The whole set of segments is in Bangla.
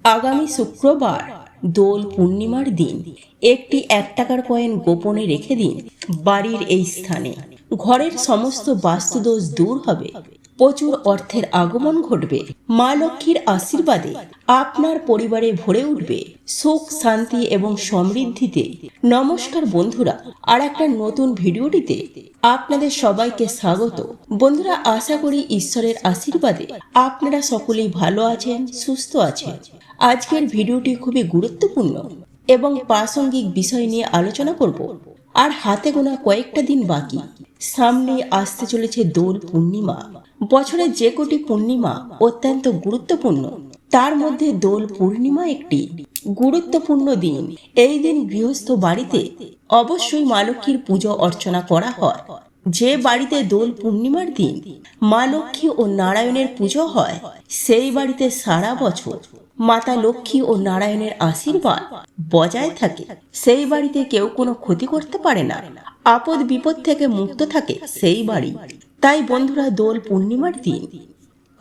আগামী শুক্রবার দোল পূর্ণিমার দিন একটি 1 টাকার কয়েন গোপনে রেখে দিন বাড়ির এই স্থানে। ঘরের সমস্ত বাস্তুদোষ দূর হবে, প্রচুর অর্থের আগমন ঘটবে, মা লক্ষ্মীর আশীর্বাদে আপনার পরিবারে ভরে উঠবে সুখ, শান্তি এবং সমৃদ্ধিতে। নমস্কার বন্ধুরা, আর একটা নতুন ভিডিওটিতে আপনাদের সবাইকে স্বাগত। বন্ধুরা, আশা করি ঈশ্বরের আশীর্বাদে আপনারা সকলেই ভালো আছেন, সুস্থ আছেন। আজকের ভিডিওটি খুবই গুরুত্বপূর্ণ এবং প্রাসঙ্গিক বিষয় নিয়ে আলোচনা করব। আর হাতে গোনা কয়েকটা দিন বাকি, সামনে আসতে চলেছে দোল পূর্ণিমা। বছরের যে কোটি পূর্ণিমা অত্যন্ত গুরুত্বপূর্ণ, তার মধ্যে দোল পূর্ণিমা একটি গুরুত্বপূর্ণ দিন। এই দিন গৃহস্থ বাড়িতে অবশ্যই মা লক্ষ্মীর পুজো অর্চনা করা হয়। যে বাড়িতে দোল পূর্ণিমার দিন মা লক্ষ্মী ও নারায়ণের পুজো হয়, সেই বাড়িতে সারা বছর মাতা লক্ষ্মী ও নারায়ণের আশীর্বাদ বজায় থাকে। সেই বাড়িতে কেউ কোনো ক্ষতি করতে পারে না, আপদ বিপদ থেকে মুক্ত থাকে সেই বাড়ি। তাই বন্ধুরা, দোল পূর্ণিমার দিন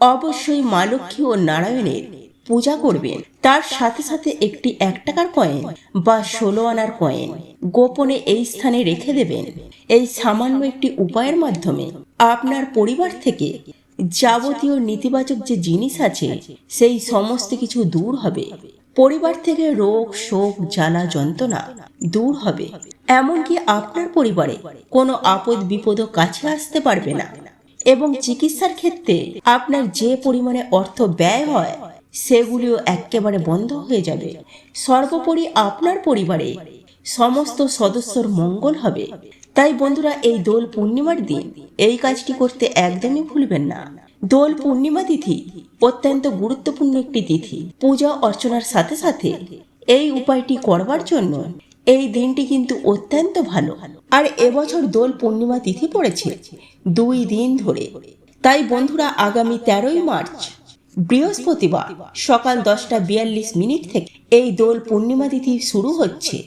অবশ্যই মা লক্ষ্মী ও নারায়ণের পূজা করবেন। তার সাথে সাথে একটি 1 টাকার কয়েন বা 16 আনার কয়েন গোপনে এই স্থানে রেখে দেবেন। এই সামান্য একটি উপায়ের মাধ্যমে আপনার পরিবার থেকে যাবতীয় নেতিবাচক যে জিনিস আছে সেই সমস্ত কিছু দূর হবে। পরিবার থেকে রোগ, শোক, জ্বালা, যন্ত্রণা দূর হবে। এমনকি আপনার পরিবারে কোনো আপদ বিপদও কাছে আসতে পারবে না। এবং চিকিৎসার ক্ষেত্রে আপনার যে পরিমাণে অর্থ ব্যয় হয় সেগুলিও একেবারে বন্ধ হয়ে যাবে। সর্বোপরি আপনার পরিবারে সমস্ত সদস্যর মঙ্গল হবে। তাই বন্ধুরা, এই দোল পূর্ণিমার দিন এই কাজটি করতে একদমই ভুলবেন না। দোল পূর্ণিমা তিথি অত্যন্ত গুরুত্বপূর্ণ একটি তিথি। পূজা অর্চনার সাথে সাথে এই উপায়টি করবার জন্য এই দিনটি কিন্তু অত্যন্ত ভালো। আর এবছর দোল পূর্ণিমা তিথি পড়েছে 2 দিন ধরে। তাই বন্ধুরা, আগামী 13ই মার্চ বৃহস্পতিবার সকাল 10:42 থেকে এই দোল পূর্ণিমা তিথি শুরু হচ্ছে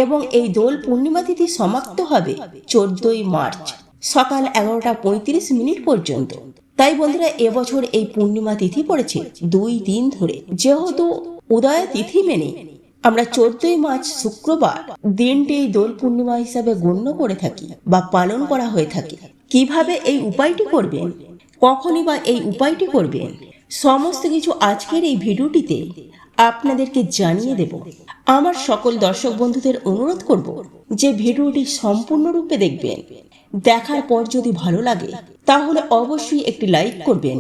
এবং এই দোল পূর্ণিমা তিথি সমাপ্ত হবে 14ই মার্চ সকাল 11:35 পর্যন্ত। তাই বন্ধুরা, এবছর এই পূর্ণিমা তিথি পড়েছে 2 দিন ধরে। যেহেতু উদয় তিথি মেনে আমরা 14ই মার্চ শুক্রবার দিনটি দোল পূর্ণিমা হিসাবে গণ্য করে থাকি বা পালন করা হয়ে থাকে। কিভাবে এই উপায়টি করবেন, কখনই বা এই উপায়টি করবেন, সমস্ত কিছু আজকের এই ভিডিওটিতে আপনাদেরকে জানিয়ে দেব। আমার সকল দর্শক বন্ধুদের অনুরোধ করব যে ভিডিওটি সম্পূর্ণরূপে দেখবেন। দেখার পর যদি ভালো লাগে তাহলে অবশ্যই একটি লাইক করবেন,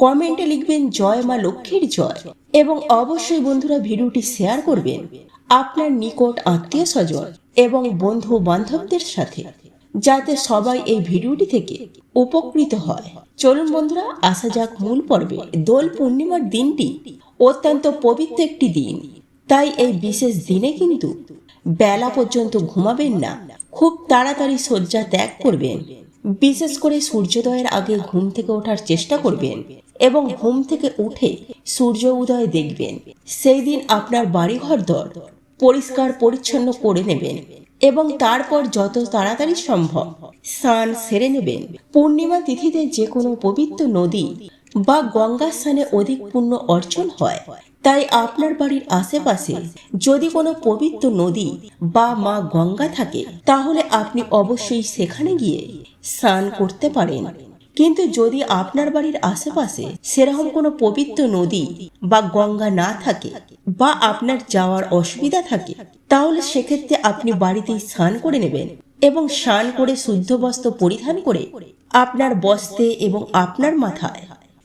কমেন্টে লিখবেন জয় মা লক্ষ্মীর জয়, এবং অবশ্যই বন্ধুরা ভিডিওটি শেয়ার করবেন আপনার নিকট আত্মীয় স্বজন এবং বন্ধু বান্ধবদের সাথে, যাতে সবাই এই ভিডিওটি থেকে উপকৃত হয়। চলুন বন্ধুরা, আসা যাক মূল পর্বে। দোল পূর্ণিমার দিনটি অত্যন্ত পবিত্র একটি দিন। তাই এই বিশেষ দিনে কিন্তু বেলা পর্যন্ত ঘুমাবেন না, খুব তাড়াতাড়ি শয্যা ত্যাগ করবেন। বিশেষ করে সূর্যোদয়ের আগে ঘুম থেকে ওঠার চেষ্টা করবেন এবং ঘুম থেকে উঠে সূর্য উদয় দেখবেন। সেই দিন আপনার বাড়িঘর দর পরিষ্কার পরিচ্ছন্ন করে নেবেন এবং তারপর যত তাড়াতাড়ি সম্ভব স্নান সেরে নেবেন। পূর্ণিমা তিথিতে যে কোনো পবিত্র নদী বা গঙ্গা স্নানে অধিক পুণ্য অর্জন হয়। তাই আপনার বাড়ির আশেপাশে যদি কোনো পবিত্র নদী বা মা গঙ্গা থাকে তাহলে আপনি অবশ্যই সেখানে গিয়ে স্নান করতে পারেন। কিন্তু যদি আপনার বাড়ির আশেপাশে সেরকম কোনো পবিত্র নদী বা গঙ্গা না থাকে বা আপনার যাওয়ার অসুবিধা থাকে, তাহলে সেক্ষেত্রে আপনি বাড়িতেই স্নান করে নেবেন এবং স্নান করে শুদ্ধ বস্ত্র পরিধান করে আপনার বস্ত্রে এবং আপনার মাথায়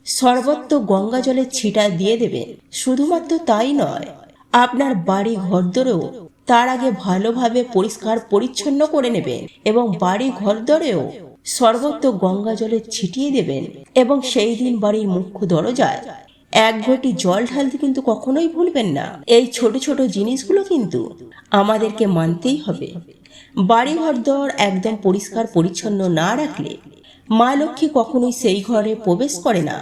সর্বত্র গঙ্গা জলের ছিটা দিয়ে দেবেন। শুধুমাত্র তাই নয়, আপনার বাড়ি ঘরদোরেও তার আগে ভালোভাবে পরিষ্কার পরিচ্ছন্ন করে নেবেন এবং বাড়ি ঘরদোরেও সর্বত্র গঙ্গা জলের ছিটিয়ে দেবেন। এবং সেই দিন বাড়ির মুখ্য দরজায় 1 ঘটি জল ঢালতে কিন্তু কখনোই ভুলবেন না। এই ছোট ছোট জিনিসগুলো কিন্তু আমাদেরকে মানতেই হবে। বাড়ি ঘরদোর একদম পরিষ্কার পরিচ্ছন্ন না রাখলে মা লক্ষ্মী কখনোই সেই ঘরে প্রবেশ করে না।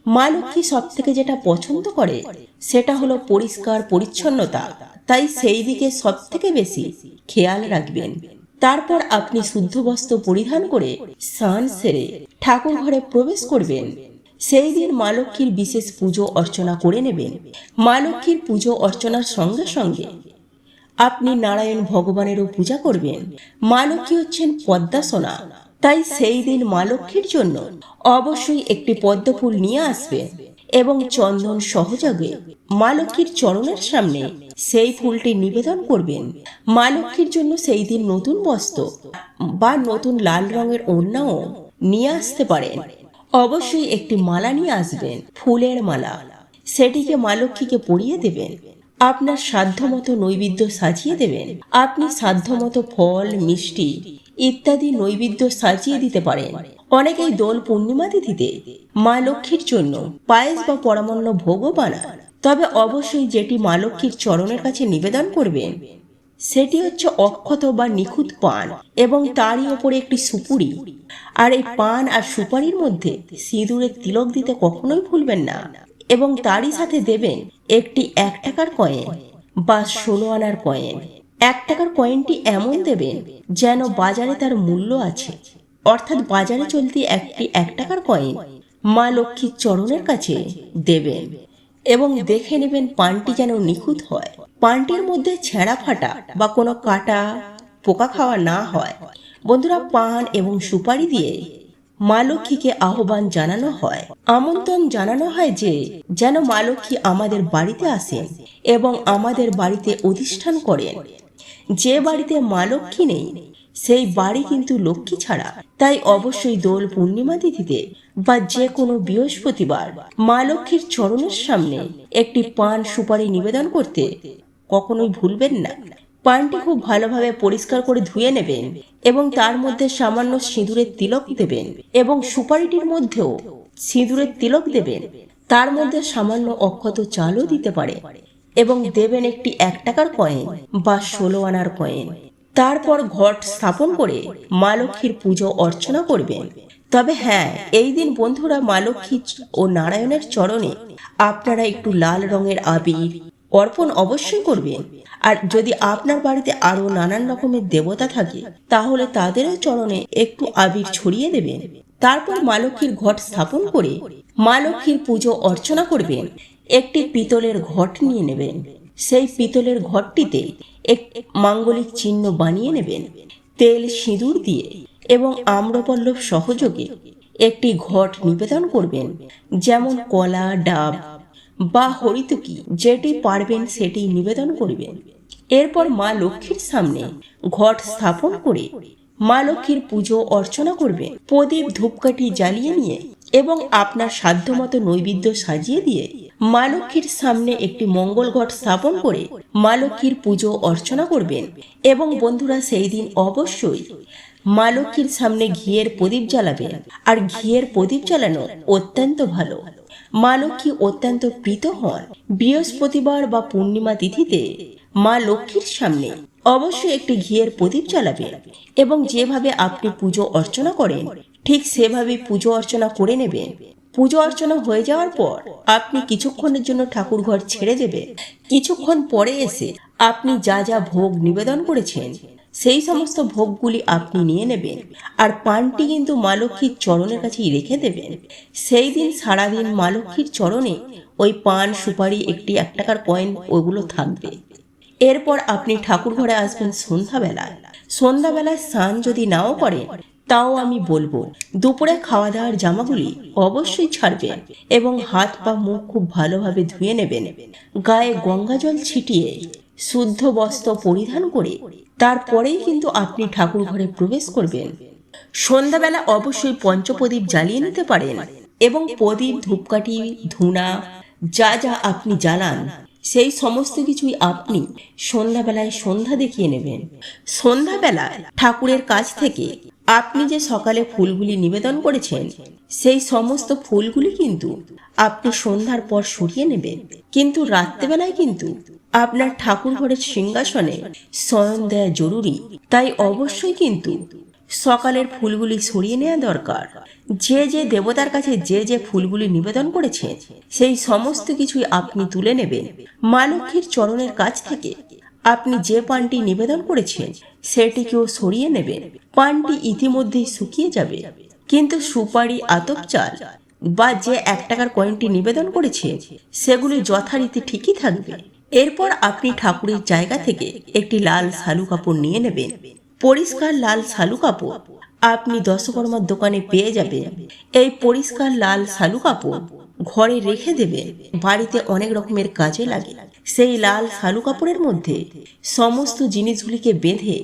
মা লক্ষ্মী সব থেকে যেটা পছন্দ করে সেটা হলো পরিষ্কার পরিচ্ছন্নতা। তাই সেই দিকে সব থেকে বেশি খেয়াল রাখবেন। তারপর আপনি শুদ্ধ বস্ত্র পরিধান করে স্নান সেরে ঠাকুর ঘরে প্রবেশ করবেন। সেই দিন মা লক্ষ্মীর বিশেষ পুজো অর্চনা করে নেবেন। মা লক্ষ্মীর পুজো অর্চনার সঙ্গে সঙ্গে আপনি নারায়ণ ভগবানেরও পূজা করবেন। মা লক্ষ্মী হচ্ছেন পদ্মাসনা, তাই সেই দিন মা লক্ষ্মীর জন্য অবশ্যই একটি পদ্ম ফুল নিয়ে আসবেন এবং চন্দন সহযোগে মা লক্ষ্মীর চরণের সামনে সেই ফুলটি নিবেদন করবেন। মা লক্ষ্মীর জন্য সেই দিন নতুন বস্ত্র বা নতুন লাল রঙের ওড়নাও নিয়ে আসতে পারেন। অবশ্যই একটি মালা নিয়ে আসবেন, ফুলের মালা। সেটিকে মা লক্ষ্মীকে পরিয়ে দেবেন। আপনার সাধ্যমতো নৈবেদ্য সাজিয়ে দেবেন। আপনি সাধ্যমতো ফল, মিষ্টি ইত্যাদি নৈবেদ্য সাজিয়ে দিতে পারেন। অনেকেই দোল পূর্ণিমা তিথিতে মা লক্ষ্মীর জন্য পায়েস বা পরমান্ন ভোগও বানান। তবে অবশ্যই যেটি মা লক্ষ্মীর চরণের কাছে নিবেদন করবেন সেটি হচ্ছে অক্ষত বা নিখুঁত পান এবং তারই ওপরে একটি সুপুরি। আর এই পান আর সুপারির মধ্যে সিঁদুরের তিলক দিতে কখনোই ভুলবেন না। এবং তারই সাথে দেবেন একটি 1 টাকার কয়েন বা 16 আনার কয়েন। 1 টাকার কয়েনটি এমন দেবেন যেন বাজারে তার মূল্য আছে, অর্থাৎ বাজারে চলতি একটি 1 টাকার কয়েন মা লক্ষ্মীর চরণের কাছে দেবেন এবং দেখে নেবেন পানটি যেন নিখুঁত হয়। পানটির মধ্যে ছেঁড়া ফাটা বা কোনো কাটা পোকা খাওয়া না হয়। বন্ধুরা, পান এবং সুপারি দিয়ে মা লক্ষ্মীকে আহ্বান জানানো হয়, আমন্ত্রণ জানানো হয় যে যেন মা লক্ষ্মী আমাদের বাড়িতে আসেন এবং আমাদের বাড়িতে অধিষ্ঠান করেন। যে বাড়িতে মা লক্ষ্মী নেই সেই বাড়ি কিন্তু লক্ষ্মী ছাড়া। তাই অবশ্যই দোল পূর্ণিমা তিথিতে বা যে কোনো বৃহস্পতিবার মা লক্ষ্মীর চরণের সামনে একটি পান সুপারি নিবেদন করতে কখনোই ভুলবেন না। পানটি খুব ভালোভাবে পরিষ্কার করে ধুয়ে নেবেন এবং তার মধ্যে সামান্য সিঁদুরের তিলক দেবেন এবং সুপারিটির মধ্যেও সিঁদুরের তিলক দেবেন। তার মধ্যে সামান্য অক্ষত চালও দিতে পারে এবং দেবেন একটি 1 টাকার কয়েন বা 16 আনার কয়েন। তারপর ঘট স্থাপন করে মা লক্ষ্মীর পুজো অর্চনা করবেন। তবে হ্যাঁ, এই দিন বন্ধুরা মা লক্ষ্মী ও নারায়ণের চরণে আপনারা একটু লাল রঙের আবির অর্পণ অবশ্যই করবেন। আর যদি আপনার বাড়িতে আরো নানান রকমের দেবতা থাকে তাহলে তাদেরও চরণে একটু আবির ছড়িয়ে দেবেন। তারপর মা লক্ষ্মীর ঘট স্থাপন করে মা লক্ষ্মীর পুজো অর্চনা করবেন। একটি পিতলের ঘট নিয়ে নেবেন। সেই পিতলের ঘটটিতে এক মাঙ্গলিক চিহ্ন বানিয়ে নেবেন তেল সিঁদুর দিয়ে এবং আম্রপল্লব সহযোগে একটি ঘট নিবেদন করবেন, যেমন কলা, ডাব বা হরিতকি, যেটি পারবেন সেটি নিবেদন করবেন। এরপর মা লক্ষ্মীর সামনে ঘট স্থাপন করে মা লক্ষ্মীর পুজো অর্চনা করবেন। প্রদীপ ধূপকাঠি জ্বালিয়ে নিয়ে এবং আপনার সাধ্যমতো নৈবেদ্য সাজিয়ে দিয়ে মা লক্ষ্মীর সামনে একটি মঙ্গল ঘট স্থাপন করে মা লক্ষ্মীর পুজো অর্চনা করবেন। এবং বন্ধুরা, সেই দিন অবশ্যই মা লক্ষ্মীর সামনে ঘিয়ের প্রদীপ জ্বালাবেন। আর ঘিয়ের প্রদীপ জ্বালানো অত্যন্ত ভালো। মা লক্ষ্মী অত্যন্ত প্রীত হন। বৃহস্পতিবার বা পূর্ণিমা তিথিতে মা লক্ষ্মীর সামনে অবশ্যই একটি ঘিয়ের প্রদীপ জ্বালাবেন এবং যেভাবে আপনি পুজো অর্চনা করেন ঠিক সেভাবে পুজো অর্চনা করে নেবেন। পুজো অর্চনা হয়ে যাওয়ার পর আপনি কিছুক্ষণের জন্য ঠাকুর ঘর ছেড়ে দেবেন। কিছুক্ষণ পরে এসে আপনি যা যা ভোগ নিবেদন করেছেন সেই সমস্ত ভোগগুলি আপনি নিয়ে নেবেন। আর পানটি কিন্তু মা লক্ষ্মীর চরণের কাছেই রেখে দেবেন। সেই দিন সারাদিন মা লক্ষ্মীর চরণে ওই পান, সুপারি, একটি 1 টাকার কয়েন ওগুলো থাকবে। এরপর আপনি ঠাকুর ঘরে আসবেন সন্ধ্যাবেলায়। সন্ধ্যাবেলায় স্নান যদি নাও করেন তাও আমি বলবো দুপুরে খাওয়া দাওয়ার জামাগুলি অবশ্যই ছাড়বেন এবং হাত পা মুখ খুব ভালোভাবে ধুয়ে নেবেন। গায়ে গঙ্গা জল ছিটিয়ে শুদ্ধ বস্ত্র পরিধান করে তারপরেই কিন্তু আপনি ঠাকুর ঘরে প্রবেশ করবেন। সন্ধ্যাবেলা অবশ্যই পঞ্চপ্রদীপ জ্বালিয়ে নিতে পারেন এবং প্রদীপ, ধূপকাঠি, ধূনা যা যা আপনি জ্বালান সেই সমস্ত কিছুই আপনি সন্ধ্যাবেলায় সন্ধ্যা দেখিয়ে নেবেন। সন্ধ্যাবেলায় ঠাকুরের কাছ থেকে আপনি যে সকালে ফুলগুলি নিবেদন করেছেন সেই সমস্ত ফুলগুলি কিন্তু আপনি সন্ধ্যার পর সরিয়ে নেবেন। কিন্তু রাত্রেবেলায় কিন্তু আপনার ঠাকুর ঘরের সিংহাসনে শয়ন দেওয়া জরুরি। তাই অবশ্যই কিন্তু সকালের ফুলগুলি সরিয়ে নেওয়া দরকার। যে যে দেবতার কাছে যে যে ফুলগুলি নিবেদন করেছেন সেই সমস্ত কিছুই আপনি তুলে নেবেন। মা লক্ষ্মীর চরণের কাছ থেকে আপনি যে পানটি নিবেদন করেছেন সেটিকেও সরিয়ে নেবেন। পানটি ইতিমধ্যেই শুকিয়ে যাবে, কিন্তু সুপারি, আতপ চাল বা যে 1 টাকার কয়েনটি নিবেদন করেছে সেগুলি যথারীতি ঠিকই থাকবে। এরপর আপনি ঠাকুরের জায়গা থেকে একটি লাল শালু কাপড় নিয়ে নেবেন। পরিষ্কার লাল শালু কাপড় আপনি দশকর্মার দোকানে পেয়ে যাবেন। এই পরিষ্কার লাল শালু কাপড় ঘরে রেখে দেবেন। বাড়িতে অনেক রকমের কাজে লাগে। সেই লাল শালু কাপড়ের মধ্যে সমস্ত জিনিসগুলিকে বেঁধে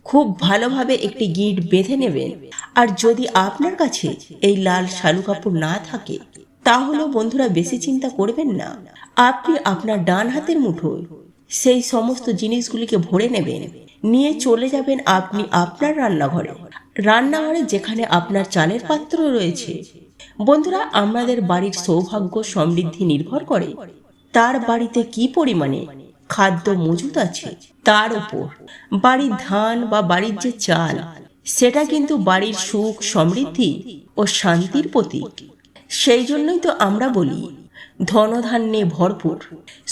খুব ভালোভাবে একটি গিঁট বেঁধে নেবেন। আর যদি আপনার কাছে এই লাল শালু কাপড় না থাকে তাহলে বন্ধুরা বেশি চিন্তা করবেন না, আপনি আপনার ডান হাতের মুঠোয় সেই সমস্ত জিনিসগুলিকে ভরে নেবেন। নিয়ে চলে যাবেন আপনি আপনার রান্নাঘরে যেখানে আপনার চালের পাত্র রয়েছে। বন্ধুরা, আমাদের বাড়ির সৌভাগ্য সমৃদ্ধি নির্ভর করে তার বাড়িতে কি পরিমাণে খাদ্য মজুত আছে তার উপর। বাড়ির ধান বা বাড়ির যে চাল, সেটা কিন্তু বাড়ির সুখ সমৃদ্ধি ও শান্তির প্রতীক। সেই জন্যই তো আমরা বলি ধনধান্যে ভরপুর।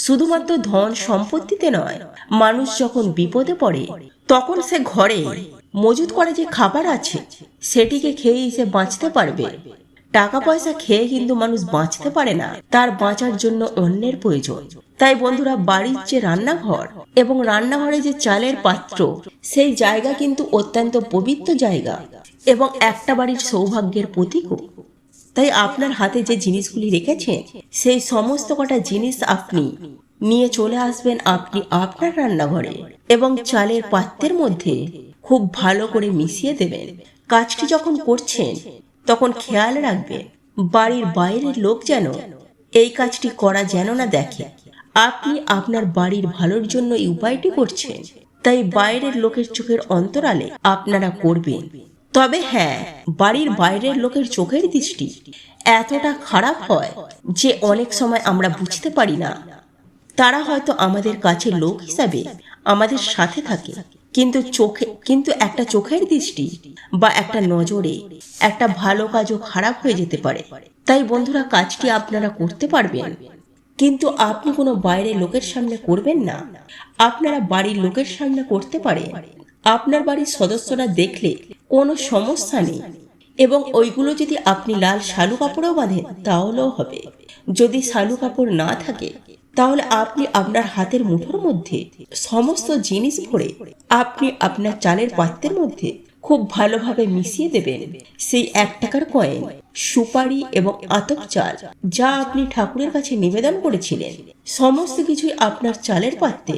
শুধুমাত্র ধন সম্পত্তিতে নয়, মানুষ যখন বিপদে পড়ে তখন সে ঘরে মজুত করা যে খাবার আছে সেটিকে খেয়েই সে বাঁচতে পারবে। টাকা পয়সা খেয়ে কিন্তু মানুষ বাঁচতে পারে না, তার বাঁচার জন্য অন্যের প্রয়োজন। তাই বন্ধুরা, বাড়ির যে রান্নাঘর এবং রান্নাঘরে যে চালের পাত্র, সেই জায়গা কিন্তু অত্যন্ত পবিত্র জায়গা এবং একটা বাড়ির সৌভাগ্যের প্রতীকও। তাই আপনার হাতে যে জিনিসগুলি রেখেছেন সেই সমস্ত কটা জিনিস আপনি নিয়ে চলে আসবেন আপনি আপনার রান্নাঘরে এবং চালের পাত্রের মধ্যে খুব ভালো করে মিশিয়ে দেবেন। কাজটি যখন করছেন তখন খেয়াল রাখবেন বাড়ির বাইরের লোক যেন এই কাজটি করা যেন না দেখে। আপনি আপনার বাড়ির ভালোর জন্য এই উপায়টি করছেন, তাই বাইরের লোকের চোখের অন্তরালে আপনারা করবেন। তবে হ্যাঁ, বাড়ির বাইরের লোকের চোখের দৃষ্টি এতটা খারাপ হয় যে অনেক সময় আমরা বুঝতে পারি না। তারা হয়তো আমাদের কাছে লোক হিসাবে আমাদের সাথে থাকে, কিন্তু একটা চোখের দৃষ্টি বা একটা নজরে একটা ভালো কাজও খারাপ হয়ে যেতে পারে। তাই বন্ধুরা, কাজটি আপনারা করতে পারবেন, কিন্তু আপনি কোনো বাইরের লোকের সামনে করবেন না। আপনারা বাড়ির লোকের সামনে করতে পারেন। আপনার বাড়ির সদস্যরা দেখলে কোনো সমস্যা নেই এবং ওইগুলো যদি আপনি লাল শালু কাপড়েও বাঁধেন তাহলেও হবে। যদি শালু কাপড় না থাকে তাহলে আপনি আপনার হাতের মুঠোর মধ্যে সমস্ত জিনিস ভরে আপনি আপনার চালের পাত্রের মধ্যে খুব ভালোভাবে মিশিয়ে দেবেন সেই 1 টাকার কয়েন, সুপারি এবং আতপ চাল যা আপনি ঠাকুরের কাছে নিবেদন করেছিলেন। সমস্ত কিছুই আপনার চালের পাত্রে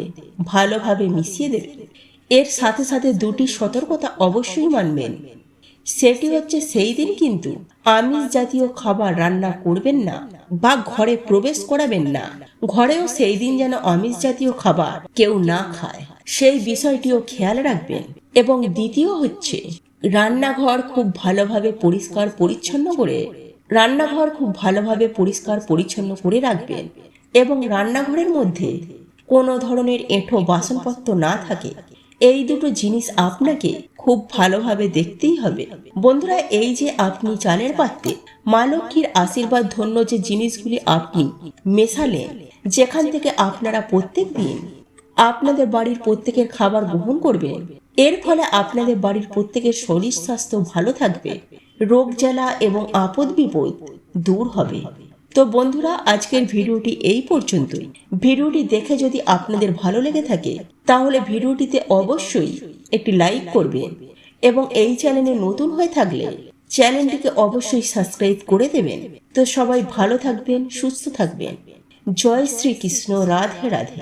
ভালোভাবে মিশিয়ে দেবেন। এর সাথে সাথে 2টি সতর্কতা অবশ্যই মানবেন। সেটি হচ্ছে, সেই দিন কিন্তু আমিষ জাতীয় খাবার রান্না করবেন না বা ঘরে প্রবেশ করাবেন না। ঘরেও সেই দিন যেন আমিষ জাতীয় খাবার কেউ না খায়, সেই বিষয়টিও খেয়াল রাখবেন। এবং দ্বিতীয় হচ্ছে, রান্নাঘর খুব ভালোভাবে পরিষ্কার পরিচ্ছন্ন করে রাখবেন এবং রান্নাঘরের মধ্যে কোনো ধরনের এঁঠো বাসনপত্র না থাকে। এই দুটো জিনিস আপনাকে খুব ভালোভাবে দেখতেই হবে। বন্ধুরা, এই যে আপনি চালের পাত্রে মা লক্ষ্মীর আশীর্বাদ ধন্য যে জিনিসগুলি আপনি মেশালেন, যেখান থেকে আপনারা প্রত্যেক দিন আপনাদের বাড়ির প্রত্যেকের খাবার গ্রহণ করবেন, এর ফলে আপনাদের বাড়ির প্রত্যেকের শরীর স্বাস্থ্য ভালো থাকবে, রোগ জ্বালা এবং আপদ বিপদ দূর হবে। তো বন্ধুরা, আজকের ভিডিওটি এই পর্যন্তই। ভিডিওটি দেখে যদি আপনাদের ভালো লেগে থাকে তাহলে ভিডিওটিতে অবশ্যই একটি লাইক করবেন এবং এই চ্যানেলে নতুন হয়ে থাকলে চ্যানেলটিকে অবশ্যই সাবস্ক্রাইব করে দেবেন। তো সবাই ভালো থাকবেন, সুস্থ থাকবেন। জয় শ্রীকৃষ্ণ। রাধে রাধে।